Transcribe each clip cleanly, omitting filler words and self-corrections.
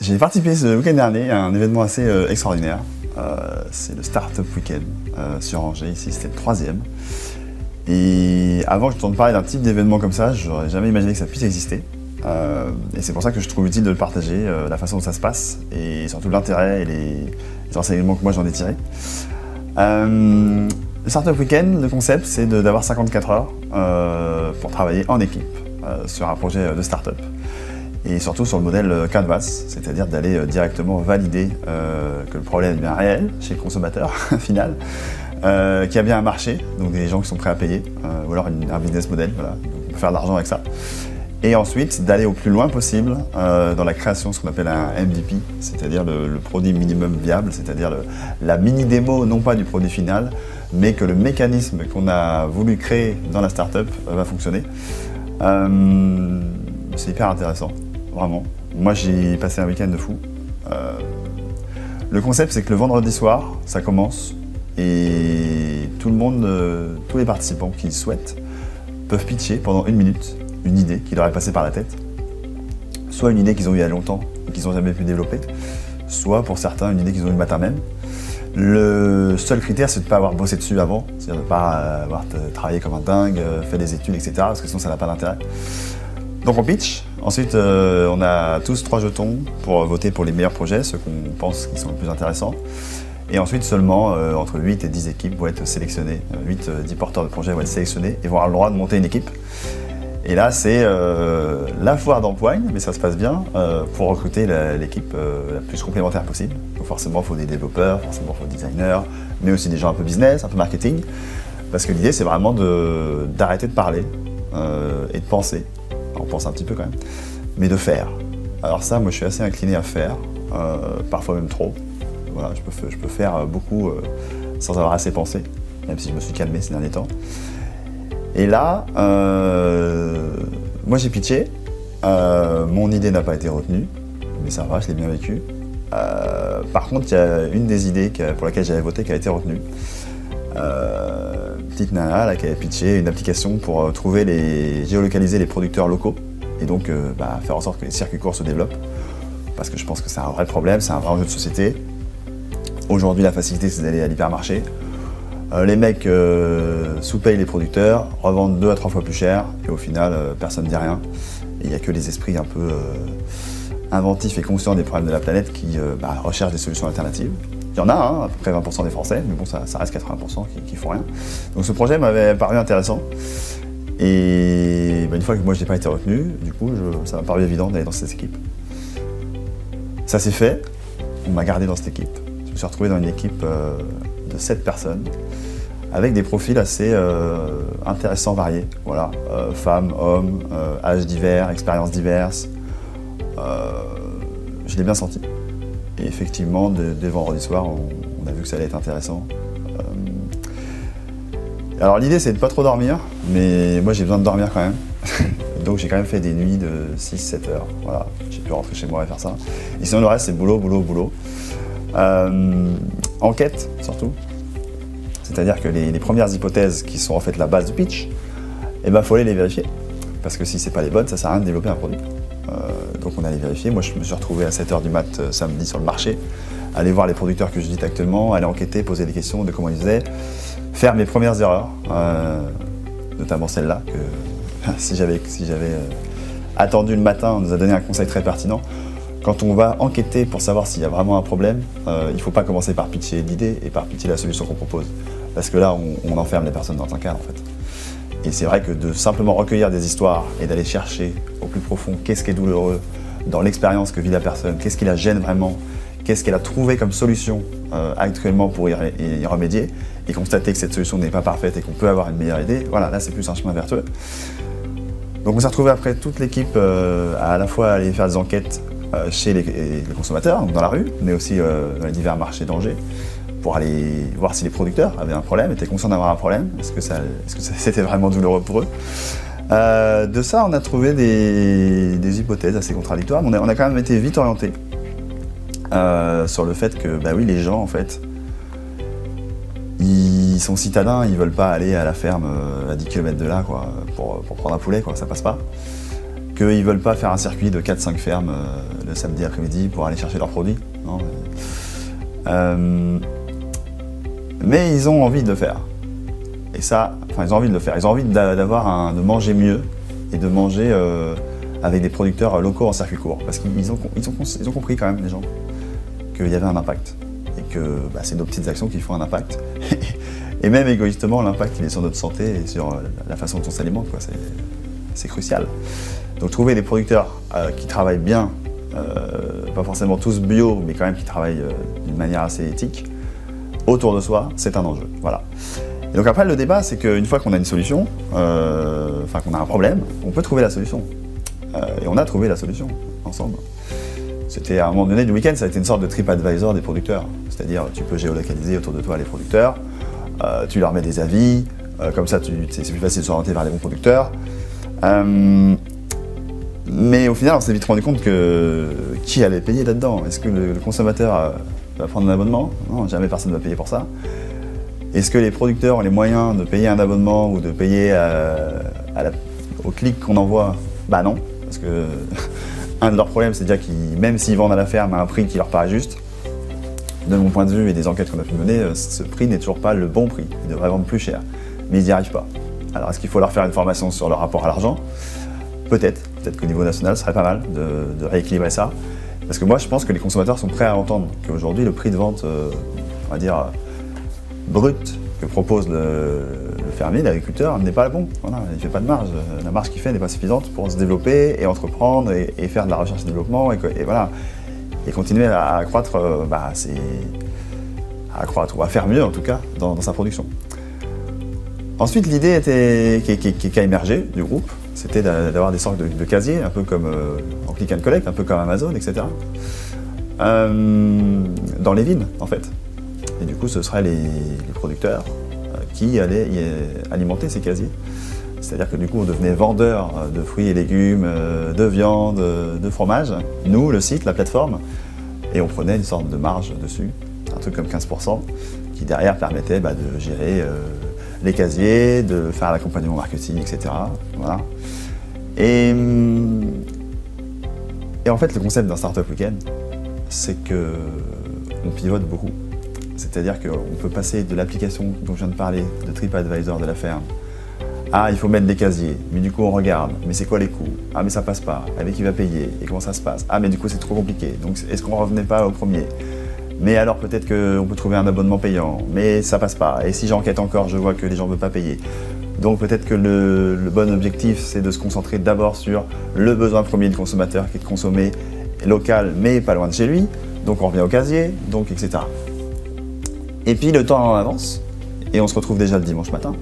J'ai participé ce week-end dernier à un événement assez extraordinaire. C'est le Startup Weekend sur Angers, ici c'était le 3e. Et avant que je t'entende parler d'un type d'événement comme ça, j'aurais jamais imaginé que ça puisse exister. Et c'est pour ça que je trouve utile de le partager, la façon dont ça se passe, et surtout l'intérêt et les enseignements que moi j'en ai tirés. Le Startup Weekend, le concept, c'est d'avoir 54 heures pour travailler en équipe sur un projet de start-up. Et surtout sur le modèle Canvas, c'est-à-dire d'aller directement valider que le problème est bien réel chez le consommateur final, qu'il y a bien un marché, donc des gens qui sont prêts à payer, ou alors un business model, voilà, donc on peut faire de l'argent avec ça. Et ensuite d'aller au plus loin possible dans la création de ce qu'on appelle un MVP, c'est-à-dire le produit minimum viable, c'est-à-dire la mini-démo, non pas du produit final, mais que le mécanisme qu'on a voulu créer dans la startup va fonctionner. C'est hyper intéressant, vraiment. Moi j'ai passé un week-end de fou. Le concept c'est que le vendredi soir, ça commence et tout le monde, tous les participants qui le souhaitent, peuvent pitcher pendant 1 minute une idée qui leur est passée par la tête. Soit une idée qu'ils ont eue il y a longtemps et qu'ils n'ont jamais pu développer, soit pour certains une idée qu'ils ont eue le matin même. Le seul critère c'est de ne pas avoir bossé dessus avant, c'est-à-dire de ne pas avoir travaillé comme un dingue, fait des études, etc. parce que sinon ça n'a pas d'intérêt. Donc on pitch, ensuite on a tous 3 jetons pour voter pour les meilleurs projets, ceux qu'on pense qui sont les plus intéressants. Et ensuite seulement entre 8 et 10 équipes vont être sélectionnées, 8-10 porteurs de projets vont être sélectionnés et vont avoir le droit de monter une équipe. Et là c'est la foire d'empoigne, mais ça se passe bien, pour recruter l'équipe la plus complémentaire possible. Donc forcément il faut des développeurs, forcément il faut des designers, mais aussi des gens un peu business, un peu marketing. Parce que l'idée c'est vraiment d'arrêter de parler et de penser. On pense un petit peu quand même, mais de faire. Alors ça, moi je suis assez incliné à faire, parfois même trop. Voilà, je peux faire beaucoup sans avoir assez pensé, même si je me suis calmé ces derniers temps. Et là, moi j'ai pitché, mon idée n'a pas été retenue, mais ça va, je l'ai bien vécu. Par contre, il y a une des idées pour laquelle j'avais voté qui a été retenue. Petite nana là, qui avait pitché une application pour géolocaliser les producteurs locaux et donc faire en sorte que les circuits courts se développent, parce que je pense que c'est un vrai problème, c'est un vrai enjeu de société. Aujourd'hui la facilité c'est d'aller à l'hypermarché, les mecs sous-payent les producteurs, revendent 2 à 3 fois plus cher et au final personne ne dit rien, et il n'y a que les esprits un peu inventifs et conscients des problèmes de la planète qui recherchent des solutions alternatives. Il y en a, hein, à peu près 20% des Français, mais bon, ça reste 80% qui font rien. Donc ce projet m'avait paru intéressant. Et une fois que moi je n'ai pas été retenu, du coup, ça m'a paru évident d'aller dans cette équipe. Ça s'est fait, on m'a gardé dans cette équipe. Je me suis retrouvé dans une équipe de 7 personnes, avec des profils assez intéressants, variés. Voilà, femmes, hommes, âges divers, expériences diverses. Je l'ai bien senti. Et effectivement, dès vendredi soir, on a vu que ça allait être intéressant. Alors l'idée, c'est de ne pas trop dormir, mais moi j'ai besoin de dormir quand même. Donc j'ai quand même fait des nuits de 6-7 heures. Voilà, j'ai pu rentrer chez moi et faire ça. Et sinon le reste, c'est boulot, boulot, boulot. Enquête, surtout. C'est-à-dire que les premières hypothèses qui sont en fait la base du pitch, faut aller les vérifier. Parce que si c'est pas les bonnes, ça sert à rien de développer un produit. Donc on allait vérifier. Moi je me suis retrouvé à 7 h du mat samedi sur le marché, aller voir les producteurs que j'édite actuellement, aller enquêter, poser des questions de comment ils faisaient, faire mes premières erreurs, notamment celle-là, que si j'avais attendu le matin, on nous a donné un conseil très pertinent. Quand on va enquêter pour savoir s'il y a vraiment un problème, il ne faut pas commencer par pitcher l'idée et par pitcher la solution qu'on propose. Parce que là, on enferme les personnes dans un cadre en fait. Et c'est vrai que de simplement recueillir des histoires et d'aller chercher au plus profond qu'est-ce qui est douloureux dans l'expérience que vit la personne, qu'est-ce qui la gêne vraiment, qu'est-ce qu'elle a trouvé comme solution actuellement pour y remédier, et constater que cette solution n'est pas parfaite et qu'on peut avoir une meilleure idée, voilà, là c'est plus un chemin vertueux. Donc on s'est retrouvé après toute l'équipe à la fois aller faire des enquêtes chez les consommateurs, donc dans la rue, mais aussi dans les divers marchés d'Angers, pour aller voir si les producteurs avaient un problème, étaient conscients d'avoir un problème, est-ce que c'était vraiment douloureux pour eux. De ça, on a trouvé des hypothèses assez contradictoires, mais on a quand même été vite orientés sur le fait que, oui, les gens, en fait, ils sont citadins, ils veulent pas aller à la ferme à 10 km de là, quoi, pour prendre un poulet, quoi, ça passe pas. qu'ils ne veulent pas faire un circuit de 4-5 fermes le samedi après-midi pour aller chercher leurs produits. Non, mais ils ont envie de le faire. Et ça, enfin ils ont envie de le faire. Ils ont envie de manger mieux et de manger avec des producteurs locaux en circuit court. Parce qu'ils ont compris quand même, les gens, qu'il y avait un impact. Et que bah, c'est nos petites actions qui font un impact. Et même égoïstement, l'impact il est sur notre santé et sur la façon dont on s'alimente. C'est crucial. Donc trouver des producteurs qui travaillent bien, pas forcément tous bio, mais quand même qui travaillent d'une manière assez éthique, autour de soi, c'est un enjeu. Voilà. Et donc après, le débat, c'est qu'une fois qu'on a une solution, enfin qu'on a un problème, on peut trouver la solution. Et on a trouvé la solution ensemble. C'était à un moment donné du week-end, ça a été une sorte de TripAdvisor des producteurs. C'est-à-dire, tu peux géolocaliser autour de toi les producteurs, tu leur mets des avis, comme ça c'est plus facile de s'orienter vers les bons producteurs. Mais au final, on s'est vite rendu compte que qui allait payer là-dedans? Est-ce que le consommateur va prendre un abonnement? Non, jamais personne ne va payer pour ça. Est-ce que les producteurs ont les moyens de payer un abonnement ou de payer au clic qu'on envoie? Bah non, parce que un de leurs problèmes, c'est déjà qu'ils, même s'ils vendent à la ferme à un prix qui leur paraît juste, de mon point de vue et des enquêtes qu'on a pu mener, ce prix n'est toujours pas le bon prix. Ils devraient vendre plus cher, mais ils n'y arrivent pas. Alors est-ce qu'il faut leur faire une formation sur le rapport à l'argent? Peut-être qu'au niveau national, ce serait pas mal de rééquilibrer ça. Parce que moi, je pense que les consommateurs sont prêts à entendre qu'aujourd'hui, le prix de vente, on va dire, brut que propose le fermier, l'agriculteur, n'est pas le bon. Voilà, il ne fait pas de marge. La marge qu'il fait n'est pas suffisante pour se développer et entreprendre et faire de la recherche et développement et voilà. Et continuer à accroître, à accroître, ou à faire mieux en tout cas, dans sa production. Ensuite, l'idée qui a émergé du groupe, c'était d'avoir des sortes de casiers, un peu comme en click and collect, un peu comme Amazon, etc. Dans les villes, en fait. Et du coup, ce seraient les producteurs qui allaient alimenter ces casiers. C'est-à-dire que du coup, on devenait vendeur de fruits et légumes, de viande, de fromage. Nous, le site, la plateforme, et on prenait une sorte de marge dessus, un truc comme 15%, qui derrière permettait de gérer les casiers, de faire l'accompagnement marketing, etc. Voilà. Et en fait, le concept d'un Startup Weekend, c'est qu'on pivote beaucoup. C'est-à-dire qu'on peut passer de l'application dont je viens de parler, de TripAdvisor de la ferme, ah, il faut mettre des casiers, mais du coup on regarde, mais c'est quoi les coûts? Ah, mais ça passe pas, avec qui va payer, et comment ça se passe? Ah, mais du coup c'est trop compliqué, donc est-ce qu'on revenait pas au premier? Mais alors peut-être qu'on peut trouver un abonnement payant, mais ça passe pas, et si j'enquête encore, je vois que les gens ne veulent pas payer. Donc peut-être que le bon objectif, c'est de se concentrer d'abord sur le besoin premier du consommateur, qui est de consommer local, mais pas loin de chez lui, donc on revient au casier, donc etc. Et puis le temps avance, et on se retrouve déjà le dimanche matin.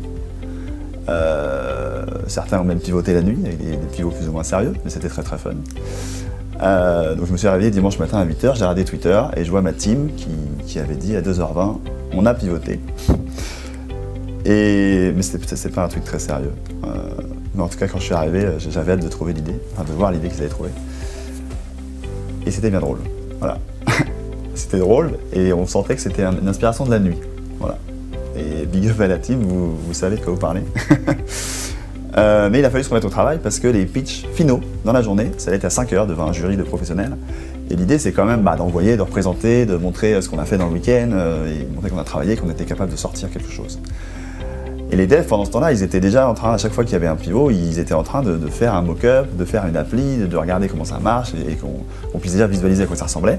Certains ont même pivoté la nuit, avec des pivots plus ou moins sérieux, mais c'était très très fun. Donc je me suis réveillé dimanche matin à 8h, j'ai regardé Twitter, et je vois ma team qui avait dit à 2h20, on a pivoté. Mais c'est pas un truc très sérieux. Mais en tout cas, quand je suis arrivé, j'avais hâte de trouver l'idée, enfin de voir l'idée qu'ils avaient trouvée. Et c'était bien drôle, voilà. C'était drôle, et on sentait que c'était une inspiration de la nuit, voilà. Et big up à la team, vous savez de quoi vous parlez. Mais il a fallu se remettre au travail parce que les pitchs finaux dans la journée, ça allait être à 5h devant un jury de professionnels. Et l'idée, c'est quand même d'envoyer, de représenter, de montrer ce qu'on a fait dans le week-end, et montrer qu'on a travaillé, qu'on était capable de sortir quelque chose. Et les devs, pendant ce temps-là, ils étaient déjà en train, à chaque fois qu'il y avait un pivot, ils étaient en train de faire un mock-up, de faire une appli, de regarder comment ça marche et qu'on puisse déjà visualiser à quoi ça ressemblait.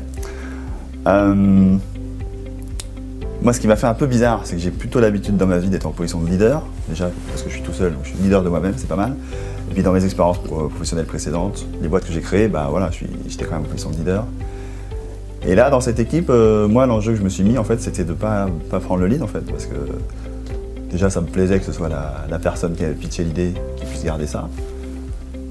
Moi, ce qui m'a fait un peu bizarre, c'est que j'ai plutôt l'habitude dans ma vie d'être en position de leader, déjà parce que je suis tout seul, donc je suis leader de moi-même, c'est pas mal. Et puis dans mes expériences professionnelles précédentes, les boîtes que j'ai créées, voilà, j'étais quand même en position de leader. Et là, dans cette équipe, moi, l'enjeu que je me suis mis, en fait, c'était de pas prendre le lead, en fait, parce que déjà, ça me plaisait que ce soit la personne qui avait pitché l'idée qui puisse garder ça.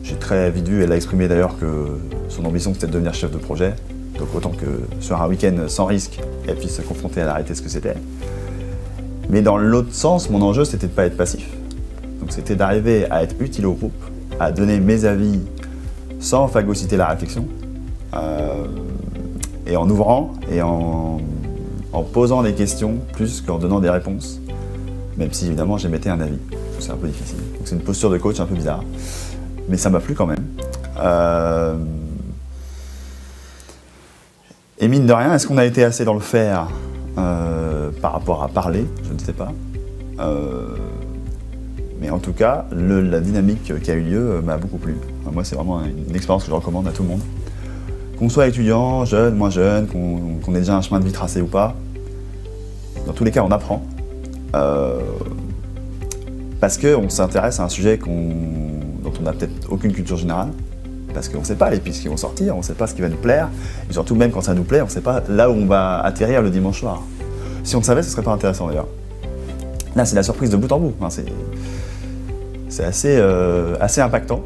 J'ai très vite vu, elle a exprimé d'ailleurs que son ambition, c'était de devenir chef de projet. Donc autant que sur un week-end sans risque, elle puisse se confronter à la réalité de ce que c'était. Mais dans l'autre sens, mon enjeu, c'était de ne pas être passif. Donc c'était d'arriver à être utile au groupe, à donner mes avis sans phagocyter la réflexion, et en ouvrant et en posant des questions plus qu'en donnant des réponses, même si évidemment j'émettais un avis. C'est un peu difficile. Donc c'est une posture de coach un peu bizarre, mais ça m'a plu quand même. Et mine de rien, est-ce qu'on a été assez dans le faire par rapport à parler? Je ne sais pas. Mais en tout cas, la dynamique qui a eu lieu m'a beaucoup plu. Moi, c'est vraiment une expérience que je recommande à tout le monde. Qu'on soit étudiant, jeune, moins jeune, qu'on ait déjà un chemin de vie tracé ou pas. Dans tous les cas, on apprend. Parce qu'on s'intéresse à un sujet dont on n'a peut-être aucune culture générale. Parce qu'on ne sait pas les pistes qui vont sortir, on ne sait pas ce qui va nous plaire. Et surtout, même quand ça nous plaît, on ne sait pas là où on va atterrir le dimanche soir. Si on le savait, ce ne serait pas intéressant d'ailleurs. Là, c'est la surprise de bout en bout. Hein, c'est assez impactant,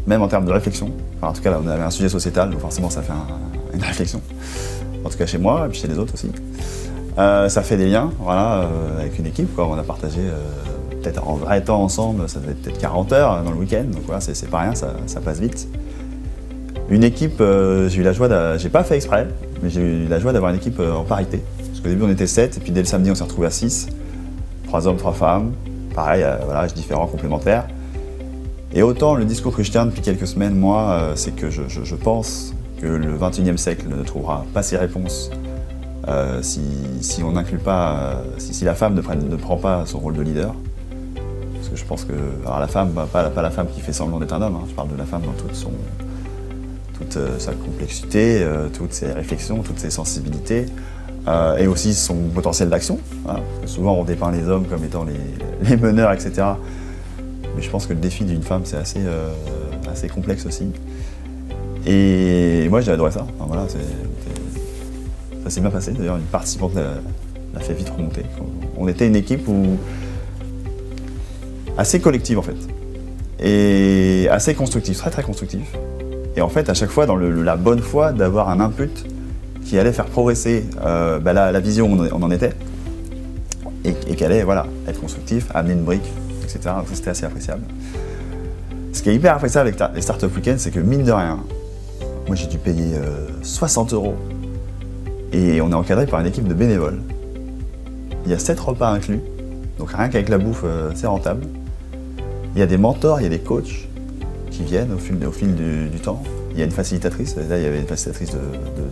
même en termes de réflexion. Enfin, en tout cas, là, on avait un sujet sociétal, donc forcément, ça fait une réflexion. En tout cas, chez moi, et puis chez les autres aussi. Ça fait des liens, voilà, avec une équipe, quoi. On a partagé peut-être en vrai temps ensemble, ça devait être peut-être 40 heures dans le week-end, donc voilà, c'est pas rien, ça passe vite. Une équipe, j'ai eu la joie, j'ai pas fait exprès, mais j'ai eu la joie d'avoir une équipe en parité. Parce qu'au début, on était 7, et puis dès le samedi, on s'est retrouvé à 6. 3 hommes, 3 femmes, pareil, voilà, âges différents, complémentaires. Et autant le discours que je tiens depuis quelques semaines, moi, c'est que je pense que le XXIe siècle ne trouvera pas ses réponses si on n'inclut pas, si la femme ne prend pas son rôle de leader. Parce que je pense que, alors la femme, pas la femme qui fait semblant d'être un homme, hein, je parle de la femme dans toute sa complexité, toutes ses réflexions, toutes ses sensibilités, et aussi son potentiel d'action. Hein. Souvent on dépeint les hommes comme étant les meneurs, etc. Mais je pense que le défi d'une femme, c'est assez complexe aussi. Et moi, j'ai adoré ça. Enfin, voilà, ça s'est bien passé. D'ailleurs, une participante l'a fait vite remonter. On était une équipe assez collective, en fait. Et assez constructive, très très constructive. Et en fait, à chaque fois, dans la bonne foi d'avoir un input qui allait faire progresser la vision où on en était. Et qui allait, voilà, être constructif, amener une brique, etc. Donc ça, c'était assez appréciable. Ce qui est hyper appréciable avec les Startup Weekend, c'est que mine de rien, moi j'ai dû payer 60 € et on est encadré par une équipe de bénévoles. Il y a 7 repas inclus, donc rien qu'avec la bouffe, c'est rentable. Il y a des mentors, il y a des coachs qui viennent au fil du temps. Il y a une facilitatrice, là il y avait une facilitatrice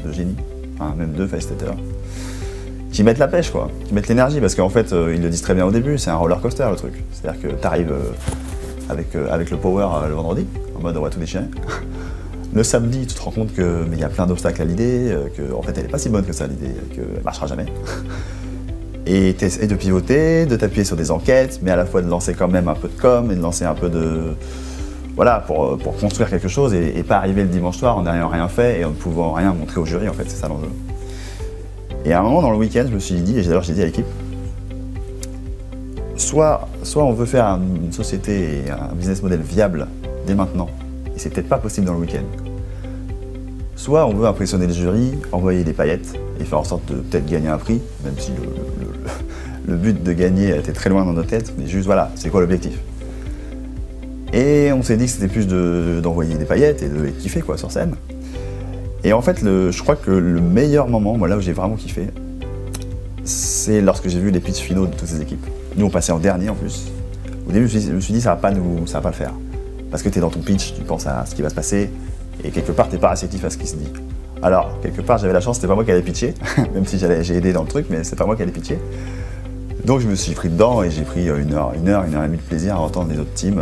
de génie, enfin même 2 facilitateurs, qui mettent la pêche, quoi, qui mettent l'énergie, parce qu'en fait, ils le disent très bien au début, c'est un roller coaster le truc. C'est-à-dire que tu arrives avec le power le vendredi, en mode on va tout déchirer. Le samedi, tu te rends compte qu'il y a plein d'obstacles à l'idée, qu'en fait elle n'est pas si bonne que ça l'idée, qu'elle ne marchera jamais. Et tu essaies de pivoter, de t'appuyer sur des enquêtes, mais à la fois de lancer quand même un peu de com et de lancer un peu de... Voilà, pour construire quelque chose et pas arriver le dimanche soir en n'ayant rien fait et en ne pouvant rien montrer au jury, en fait, c'est ça l'enjeu. Et à un moment dans le week-end, je me suis dit, et d'ailleurs j'ai dit à l'équipe, soit on veut faire une société et un business model viable dès maintenant, et c'est peut-être pas possible dans le week-end. Soit on veut impressionner le jury, envoyer des paillettes et faire en sorte de peut-être gagner un prix, même si le but de gagner était très loin dans nos têtes, mais juste voilà, c'est quoi l'objectif? Et on s'est dit que c'était plus d'envoyer des paillettes et de kiffer quoi sur scène. Et en fait, je crois que le meilleur moment, moi là où j'ai vraiment kiffé, c'est lorsque j'ai vu les pitchs finaux de toutes ces équipes. Nous on passait en dernier en plus. Au début je me suis dit ça va pas le faire. Parce que tu es dans ton pitch, tu penses à ce qui va se passer, et quelque part t'es pas réceptif à ce qui se dit. Alors, quelque part j'avais la chance, c'était pas moi qui allais pitcher, même si j'ai aidé dans le truc, mais c'est pas moi qui allais pitcher. Donc je me suis pris dedans et j'ai pris une heure et demie de plaisir à entendre les autres teams,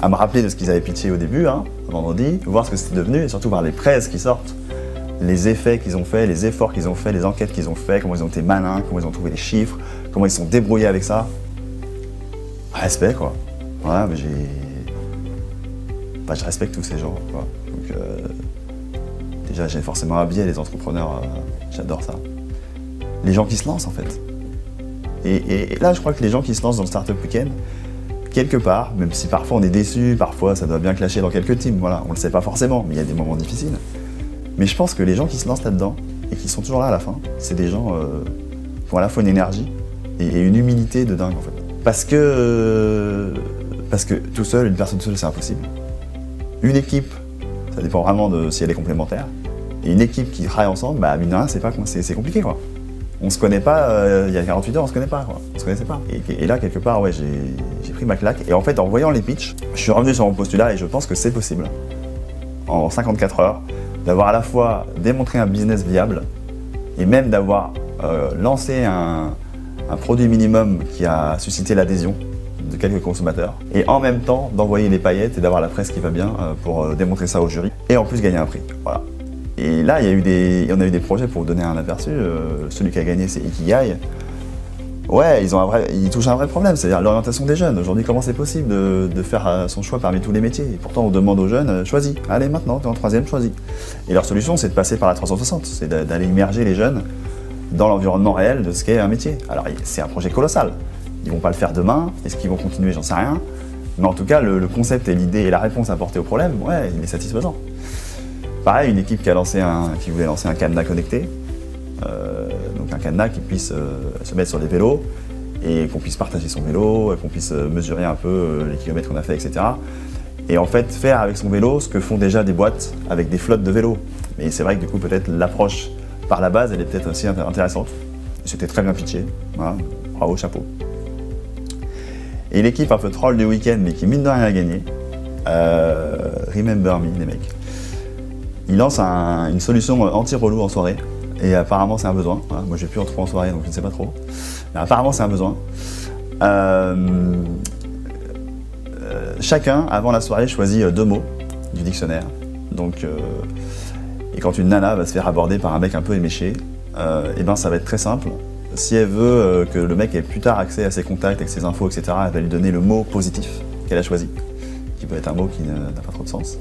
à me rappeler de ce qu'ils avaient pitché au début, hein, vendredi, voir ce que c'était devenu, et surtout voir les presse qui sortent, les effets qu'ils ont fait, les efforts qu'ils ont fait, les enquêtes qu'ils ont fait, comment ils ont été malins, comment ils ont trouvé les chiffres, comment ils se sont débrouillés avec ça. Respect quoi. Voilà, mais je respecte tous ces gens, quoi. Donc, déjà, j'ai forcément un biais, les entrepreneurs, j'adore ça. Les gens qui se lancent, en fait. Et là, je crois que les gens qui se lancent dans le Startup Weekend, quelque part, même si parfois on est déçu, parfois ça doit bien clasher dans quelques teams, voilà, on le sait pas forcément, mais il y a des moments difficiles. Mais je pense que les gens qui se lancent là-dedans, et qui sont toujours là à la fin, c'est des gens qui ont à la fois une énergie et une humilité de dingue, en fait. Parce que tout seul, une personne seule, c'est impossible. Une équipe, ça dépend vraiment de si elle est complémentaire. Et une équipe qui travaille ensemble, bah mine de rien, c'est compliqué quoi. On se connaît pas, il y a 48 heures, on se connaît pas quoi. On se connaissait pas. Et là, quelque part, ouais, j'ai pris ma claque. Et en fait, en voyant les pitchs, je suis revenu sur mon postulat et je pense que c'est possible. en 54 heures, d'avoir à la fois démontré un business viable et même d'avoir lancé un produit minimum qui a suscité l'adhésion de quelques consommateurs, et en même temps d'envoyer les paillettes et d'avoir la presse qui va bien pour démontrer ça au jury, et en plus gagner un prix. Voilà. Et là, on a eu des projets, pour vous donner un aperçu. Celui qui a gagné, c'est Ikigai. Ouais, ils touchent un vrai problème, c'est-à-dire l'orientation des jeunes. Aujourd'hui, comment c'est possible de faire son choix parmi tous les métiers? Et pourtant, on demande aux jeunes, choisis. Allez, maintenant, tu es en 3e, choisis. Et leur solution, c'est de passer par la 360, c'est d'aller immerger les jeunes dans l'environnement réel de ce qu'est un métier. Alors, c'est un projet colossal. Ils vont pas le faire demain. Est-ce qu'ils vont continuer? J'en sais rien. Mais en tout cas, le concept et l'idée et la réponse apportée au problème, ouais, il est satisfaisant. Pareil, une équipe qui voulait lancer un cadenas connecté. Donc un cadenas qui puisse se mettre sur les vélos et qu'on puisse partager son vélo, qu'on puisse mesurer un peu les kilomètres qu'on a fait, etc. Et en fait, faire avec son vélo ce que font déjà des boîtes avec des flottes de vélos. Mais c'est vrai que du coup, peut-être l'approche par la base, elle est peut-être aussi intéressante. C'était très bien pitché. Voilà. Bravo, chapeau. Et l'équipe un peu troll du week-end, mais qui mine de rien a gagné, Remember Me, les mecs. Ils lancent une solution anti-relou en soirée. Et apparemment, c'est un besoin. Voilà. Moi, j'ai plus en trouver en soirée, donc je ne sais pas trop. Mais apparemment, c'est un besoin. Chacun, avant la soirée, choisit 2 mots du dictionnaire. Donc, et quand une nana va se faire aborder par un mec un peu éméché, et ben, ça va être très simple. Si elle veut que le mec ait plus tard accès à ses contacts, avec ses infos, etc., elle va lui donner le mot positif qu'elle a choisi, qui peut être un mot qui n'a pas trop de sens.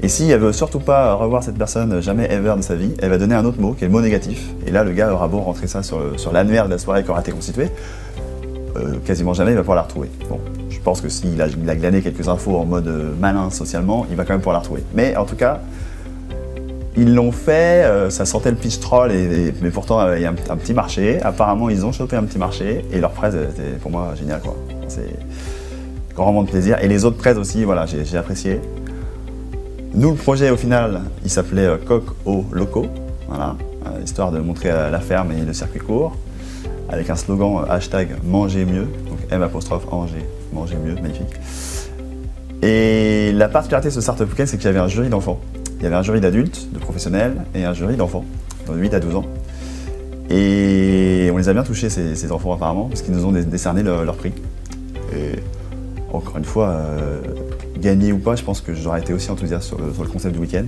Et si elle veut surtout pas revoir cette personne jamais ever de sa vie, elle va donner un autre mot qui est le mot négatif. Et là, le gars aura beau rentrer ça sur l'annuaire de la soirée qui aura été constituée, quasiment jamais il va pouvoir la retrouver. Bon, je pense que s'il a glané quelques infos en mode malin socialement, il va quand même pouvoir la retrouver. Mais en tout cas, ils l'ont fait, ça sentait le pitch troll, mais pourtant il y a un petit marché. Apparemment, ils ont chopé un petit marché et leur presse était pour moi génial, quoi. C'est grandement de plaisir. Et les autres presses aussi, voilà, j'ai apprécié. Nous, le projet, au final, il s'appelait Coq au Loco, voilà, histoire de montrer la ferme et le circuit court, avec un slogan hashtag manger mieux, donc M''Angers, manger mieux, magnifique. Et la particularité de ce Startup Weekend, c'est qu'il y avait un jury d'enfants. Il y avait un jury d'adultes, de professionnels, et un jury d'enfants, de 8 à 12 ans. Et on les a bien touchés, ces enfants, apparemment, parce qu'ils nous ont décerné leur prix. Et encore une fois, gagner ou pas, je pense que j'aurais été aussi enthousiaste sur le concept du week-end.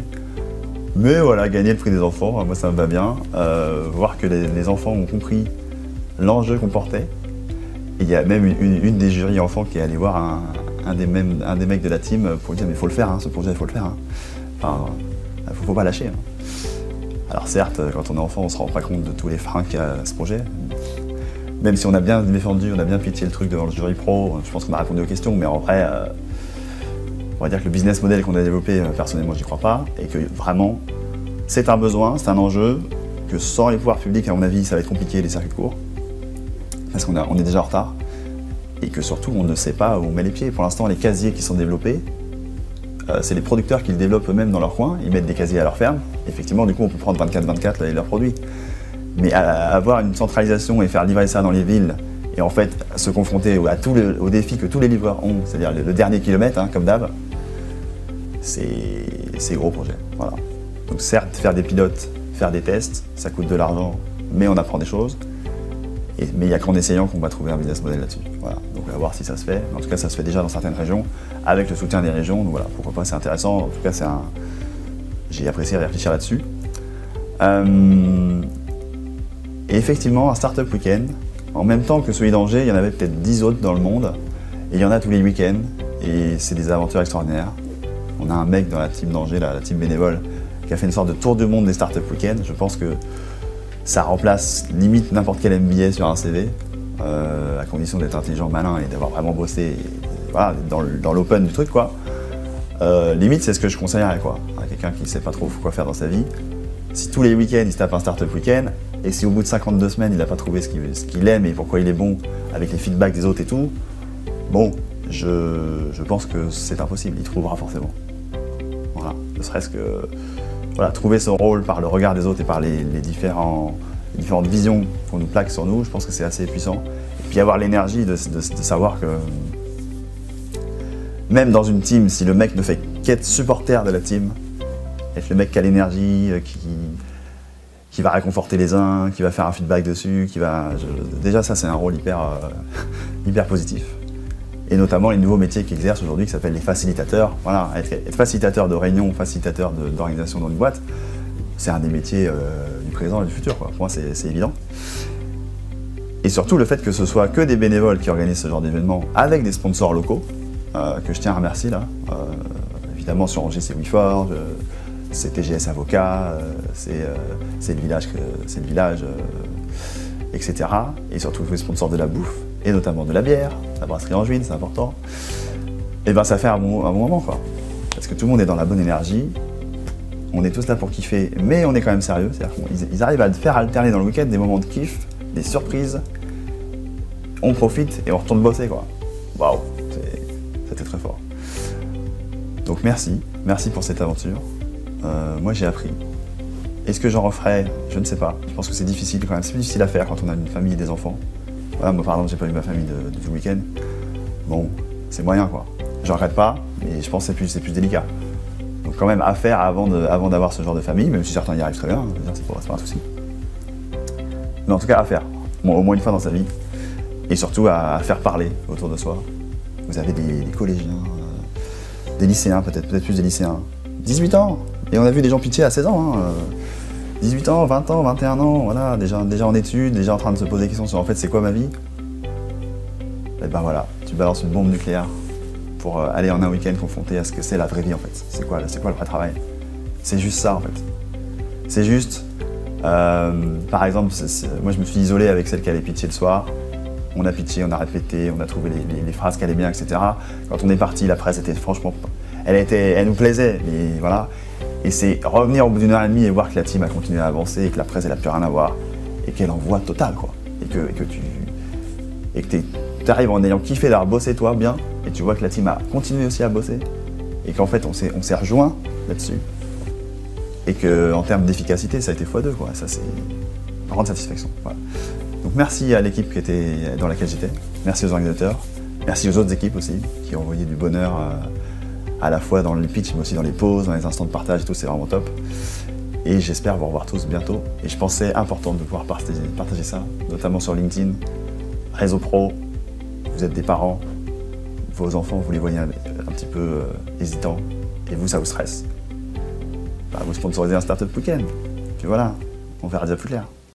Mais voilà, gagner le prix des enfants, moi ça me va bien. Voir que les enfants ont compris l'enjeu qu'on portait. Et il y a même une des jurys enfants qui est allée voir un des mecs de la team pour lui dire mais il faut le faire, hein, ce projet, il faut le faire. Hein. Enfin, faut pas lâcher. Hein. Alors certes, quand on est enfant, on se rend pas compte de tous les freins qu'il y a à ce projet. Même si on a bien défendu, on a bien pitché le truc devant le jury pro, je pense qu'on a répondu aux questions, mais en vrai, on va dire que le business model qu'on a développé, personnellement, j'y crois pas, et que vraiment, c'est un besoin, c'est un enjeu, que sans les pouvoirs publics, à mon avis, ça va être compliqué, les circuits courts, parce qu'on est déjà en retard, et que surtout, on ne sait pas où on met les pieds. Pour l'instant, les casiers qui sont développés, c'est les producteurs qui le développent eux-mêmes dans leur coin, ils mettent des casiers à leur ferme, effectivement, du coup, on peut prendre 24/24 leurs produits. Mais avoir une centralisation et faire livrer ça dans les villes, et en fait se confronter aux défis que tous les livreurs ont, c'est-à-dire le dernier kilomètre, hein, comme d'hab, c'est gros projet. Voilà. Donc certes, faire des pilotes, faire des tests, ça coûte de l'argent, mais on apprend des choses. Mais il n'y a qu'en essayant qu'on va trouver un business model là-dessus. Voilà. Donc on va voir si ça se fait. En tout cas, ça se fait déjà dans certaines régions, avec le soutien des régions. Donc voilà, pourquoi pas, c'est intéressant. En tout cas, j'ai apprécié réfléchir là-dessus. Et effectivement, un Startup Weekend, en même temps que celui d'Angers, il y en avait peut-être 10 autres dans le monde, et il y en a tous les week-ends, et c'est des aventures extraordinaires. On a un mec dans la team d'Angers, la team bénévole, qui a fait une sorte de tour du monde des Startup Weekend. Je pense que ça remplace limite n'importe quel MBA sur un CV, à condition d'être intelligent, malin, et d'avoir vraiment bossé voilà, dans l'open du truc, quoi. Limite, c'est ce que je conseillerais, quoi, à quelqu'un qui ne sait pas trop quoi faire dans sa vie. Si tous les week-ends, il se tape un Startup Weekend, et si au bout de 52 semaines, il n'a pas trouvé ce qu'il aime et pourquoi il est bon, avec les feedbacks des autres et tout, bon, je pense que c'est impossible, il trouvera forcément. Voilà, ne serait-ce que voilà, trouver son rôle par le regard des autres et par les différentes visions qu'on nous plaque sur nous, je pense que c'est assez puissant. Et puis avoir l'énergie de savoir que même dans une team, si le mec ne fait qu'être supporter de la team, être le mec qui a l'énergie, qui va réconforter les uns, qui va faire un feedback dessus, déjà ça c'est un rôle hyper positif. Et notamment les nouveaux métiers qui exercent aujourd'hui qui s'appellent les facilitateurs. Voilà, être facilitateur de réunion, facilitateur d'organisation dans une boîte, c'est un des métiers du présent et du futur, quoi. Pour moi c'est évident. Et surtout le fait que ce soit que des bénévoles qui organisent ce genre d'événements avec des sponsors locaux, que je tiens à remercier là. Évidemment sur Angers c'est WeForge, c'est TGS Avocat, c'est le village, etc. Et surtout les sponsors de la bouffe, et notamment de la bière, la brasserie Angevine, c'est important. Et ben ça fait un bon moment, quoi. Parce que tout le monde est dans la bonne énergie, on est tous là pour kiffer, mais on est quand même sérieux. C'est-à-dire qu'ils arrivent à faire alterner dans le week-end des moments de kiff, des surprises, on profite et on retourne bosser, quoi. Waouh, c'était très fort. Donc merci pour cette aventure. Moi j'ai appris. Est-ce que j'en referai? Je ne sais pas. Je pense que c'est difficile quand même. C'est plus difficile à faire quand on a une famille et des enfants. Voilà, moi par exemple, j'ai pas eu ma famille de tout le week-end. Bon, c'est moyen, quoi. Je regrette pas, mais je pense que c'est plus délicat. Donc quand même à faire avant d'avoir ce genre de famille, même si certains y arrivent très bien, c'est pas un souci. Mais en tout cas à faire, bon, au moins une fois dans sa vie. Et surtout à faire parler autour de soi. Vous avez des collégiens, des lycéens, peut-être plus des lycéens. 18 ans, et on a vu des gens pitcher à 16 ans. 18 ans, 20 ans, 21 ans, voilà, déjà en études, déjà en train de se poser des questions sur en fait c'est quoi ma vie. Et ben voilà, tu balances une bombe nucléaire pour aller en un week-end confronté à ce que c'est la vraie vie en fait. C'est quoi le vrai travail? C'est juste ça en fait. C'est juste, par exemple, moi je me suis isolé avec celle qui allait pitcher le soir. On a pitché, on a répété, on a trouvé les phrases qui allaient bien, etc. Quand on est parti, la presse était franchement... Elle nous plaisait, mais voilà. Et c'est revenir au bout d'une heure et demie et voir que la team a continué à avancer et que la presse, elle n'a plus rien à voir. Et qu'elle envoie total, quoi. Et que tu arrives en ayant kiffé d'avoir bossé toi bien, et tu vois que la team a continué aussi à bosser. Et qu'en fait, on s'est rejoint là-dessus. Et qu'en termes d'efficacité, ça a été x2, quoi. Ça, c'est une grande satisfaction. Voilà. Donc merci à l'équipe dans laquelle j'étais, merci aux organisateurs, merci aux autres équipes aussi, qui ont envoyé du bonheur à la fois dans les pitchs, mais aussi dans les pauses, dans les instants de partage et tout, c'est vraiment top. Et j'espère vous revoir tous bientôt. Et je pensais important de pouvoir partager ça, notamment sur LinkedIn, réseau pro, vous êtes des parents, vos enfants, vous les voyez un petit peu hésitants, et vous, ça vous stresse. Bah, vous sponsorisez un Startup Weekend, puis voilà, on verra déjà plus clair.